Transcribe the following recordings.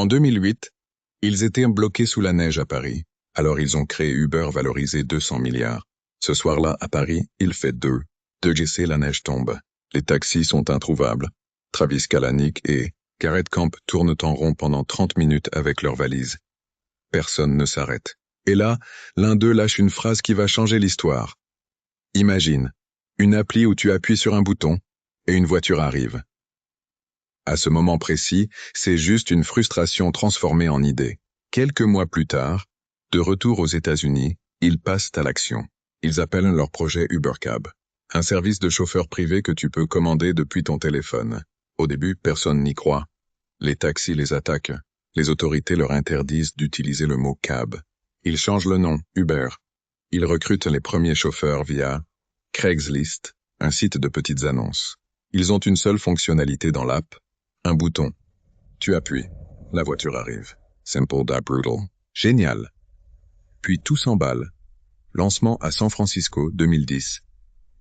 En 2008, ils étaient bloqués sous la neige à Paris. Alors ils ont créé Uber valorisé 200 milliards. Ce soir-là, à Paris, il fait 2°C, la neige tombe. Les taxis sont introuvables. Travis Kalanick et Garrett Camp tournent en rond pendant 30 minutes avec leurs valises. Personne ne s'arrête. Et là, l'un d'eux lâche une phrase qui va changer l'histoire. Imagine, une appli où tu appuies sur un bouton et une voiture arrive. À ce moment précis, c'est juste une frustration transformée en idée. Quelques mois plus tard, de retour aux États-Unis, ils passent à l'action. Ils appellent leur projet UberCab, un service de chauffeur privé que tu peux commander depuis ton téléphone. Au début, personne n'y croit. Les taxis les attaquent. Les autorités leur interdisent d'utiliser le mot cab. Ils changent le nom, Uber. Ils recrutent les premiers chauffeurs via Craigslist, un site de petites annonces. Ils ont une seule fonctionnalité dans l'app, un bouton. Tu appuies, la voiture arrive. Simple da brutal. Génial. Puis tout s'emballe. Lancement à San Francisco 2010.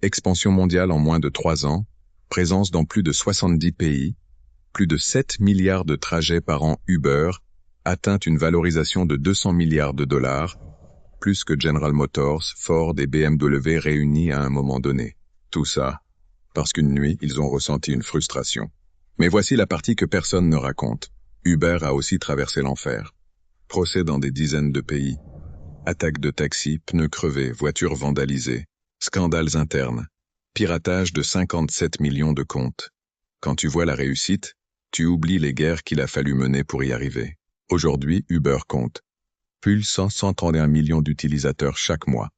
Expansion mondiale en moins de 3 ans. Présence dans plus de 70 pays. Plus de 7 milliards de trajets par an Uber. Atteint une valorisation de 200 milliards de dollars. Plus que General Motors, Ford et BMW réunis à un moment donné. Tout ça, parce qu'une nuit, ils ont ressenti une frustration. Mais voici la partie que personne ne raconte. Uber a aussi traversé l'enfer. Procès dans des dizaines de pays. Attaques de taxis, pneus crevés, voitures vandalisées. Scandales internes. Piratage de 57 millions de comptes. Quand tu vois la réussite, tu oublies les guerres qu'il a fallu mener pour y arriver. Aujourd'hui, Uber compte. Plus 131 millions d'utilisateurs chaque mois.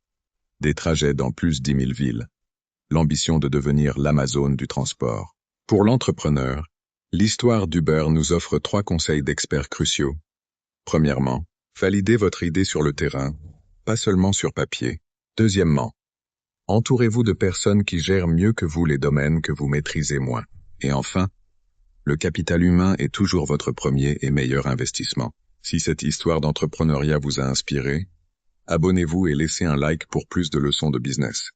Des trajets dans plus 10 000 villes. L'ambition de devenir l'Amazon du transport. Pour l'entrepreneur, l'histoire d'Uber nous offre 3 conseils d'experts cruciaux. Premièrement, validez votre idée sur le terrain, pas seulement sur papier. Deuxièmement, entourez-vous de personnes qui gèrent mieux que vous les domaines que vous maîtrisez moins. Et enfin, le capital humain est toujours votre premier et meilleur investissement. Si cette histoire d'entrepreneuriat vous a inspiré, abonnez-vous et laissez un like pour plus de leçons de business.